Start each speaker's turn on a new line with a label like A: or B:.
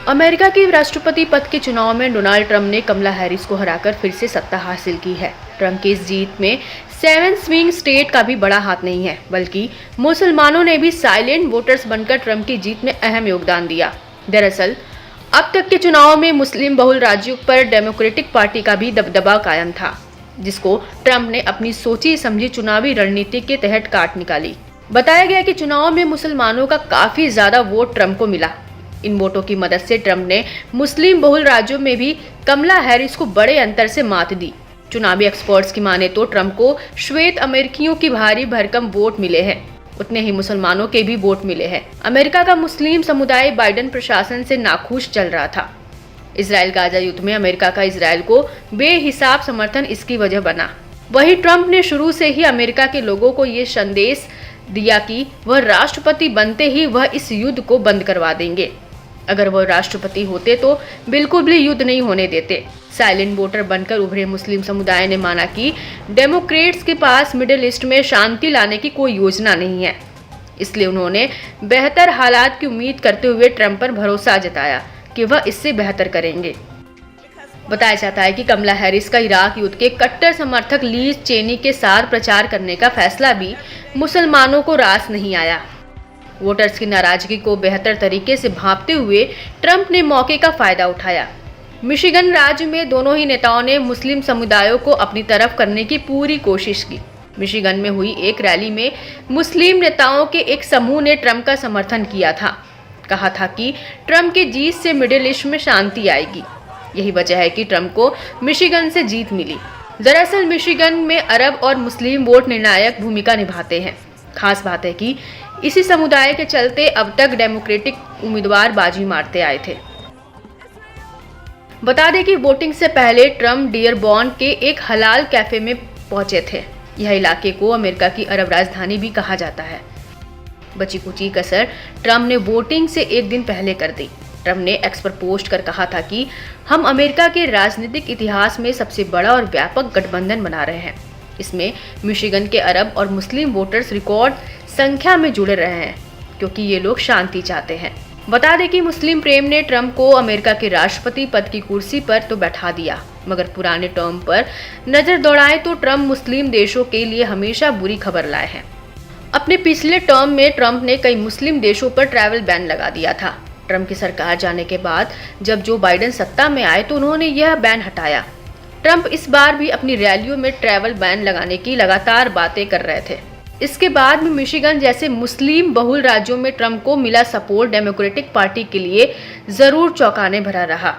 A: America के राष्ट्रपति पद के चुनाव में डोनाल्ड ट्रंप ने कमला हैरिस को हराकर फिर से सत्ता हासिल की है। ट्रंप की इस जीत में 7 स्विंग स्टेट का भी बड़ा हाथ नहीं है, बल्कि मुसलमानों ने भी साइलेंट वोटर्स बनकर ट्रंप की जीत में अहम योगदान दिया। दरअसल अब तक के चुनाव में मुस्लिम बहुल राज्यों पर डेमोक्रेटिक पार्टी का भी दबदबा कायम था, जिसको ट्रंप ने अपनी सोची समझी चुनावी रणनीति के तहत काट निकाली। बताया गया कि चुनाव में मुसलमानों का काफी ज्यादा वोट ट्रंप को मिला। इन वोटों की मदद से ट्रंप ने मुस्लिम बहुल राज्यों में भी कमला हैरिस को बड़े अंतर से मात दी। चुनावी एक्सपर्ट्स की माने तो ट्रंप को श्वेत अमेरिकियों की भारी भरकम वोट मिले हैं, उतने ही मुसलमानों के भी वोट मिले हैं। अमेरिका का मुस्लिम समुदाय बाइडेन प्रशासन से नाखुश चल रहा था। इजराइल गाजा युद्ध में अमेरिका का इजराइल को बेहिसाब समर्थन इसकी वजह बना। वहीं ट्रंप ने शुरू से ही अमेरिका के लोगों को ये संदेश दिया कि वह राष्ट्रपति बनते ही वह इस युद्ध को बंद करवा देंगे। अगर वह राष्ट्रपति होते तो बिल्कुल भी युद्ध नहीं होने देते। साइलेंट वोटर बनकर उभरे मुस्लिम समुदाय ने माना कि डेमोक्रेट्स के पास मिडिल ईस्ट में शांति लाने की कोई योजना नहीं है, इसलिए उन्होंने बेहतर हालात की उम्मीद करते हुए ट्रंप पर भरोसा जताया कि वह इससे बेहतर करेंगे। बताया जाता है कि कमला हैरिस का इराक युद्ध के कट्टर समर्थक लीज चेनी के साथ प्रचार करने का फैसला भी मुसलमानों को रास नहीं आया। वोटर्स की नाराजगी को बेहतर तरीके से भांपते हुए ट्रंप ने मौके का फायदा उठाया। मिशिगन राज्य में दोनों ही नेताओं ने मुस्लिम समुदायों को अपनी तरफ करने की पूरी कोशिश की। मिशिगन में हुई एक रैली में मुस्लिम नेताओं के एक समूह ने ट्रंप का समर्थन किया था। कहा था कि ट्रंप की जीत से मिडिल ईस्ट में शांति आएगी। यही वजह है कि ट्रंप को मिशिगन से जीत मिली। दरअसल मिशिगन में अरब और मुस्लिम वोट निर्णायक भूमिका निभाते हैं। खास बात है कि इसी समुदाय के चलते अब तक डेमोक्रेटिक उम्मीदवार बाजी मारते आए थे। बता दें कि वोटिंग से पहले ट्रंप डियरबॉर्न के एक हलाल कैफे में पहुंचे थे। यह इलाके को अमेरिका की अरब राजधानी भी कहा जाता है। बची कुची कसर ट्रंप ने वोटिंग से एक दिन पहले कर दी। ट्रंप ने एक्स पर पोस्ट कर कहा था कि हम अमेरिका के राजनीतिक इतिहास में सबसे बड़ा और व्यापक गठबंधन बना रहे हैं। इसमें मिशिगन के अरब और मुस्लिम वोटर्स रिकॉर्ड संख्या में जुड़े रहे हैं, क्योंकि ये लोग शांति चाहते हैं। बता दें कि मुस्लिम प्रेम ने ट्रंप को अमेरिका के राष्ट्रपति पद की कुर्सी पर तो बैठा दिया, मगर पुराने टर्म पर नजर दौड़ाएं तो ट्रंप मुस्लिम देशों के लिए हमेशा बुरी खबर लाए हैं। अपने पिछले टर्म में ट्रंप ने कई मुस्लिम देशों पर ट्रैवल बैन लगा दिया था। ट्रंप की सरकार जाने के बाद जब जो बाइडेन सत्ता में आए तो उन्होंने यह बैन हटाया। ट्रंप इस बार भी अपनी रैलियों में ट्रैवल बैन लगाने की लगातार बातें कर रहे थे। इसके बाद में मिशिगन जैसे मुस्लिम बहुल राज्यों में ट्रंप को मिला सपोर्ट डेमोक्रेटिक पार्टी के लिए जरूर चौंकाने भरा रहा।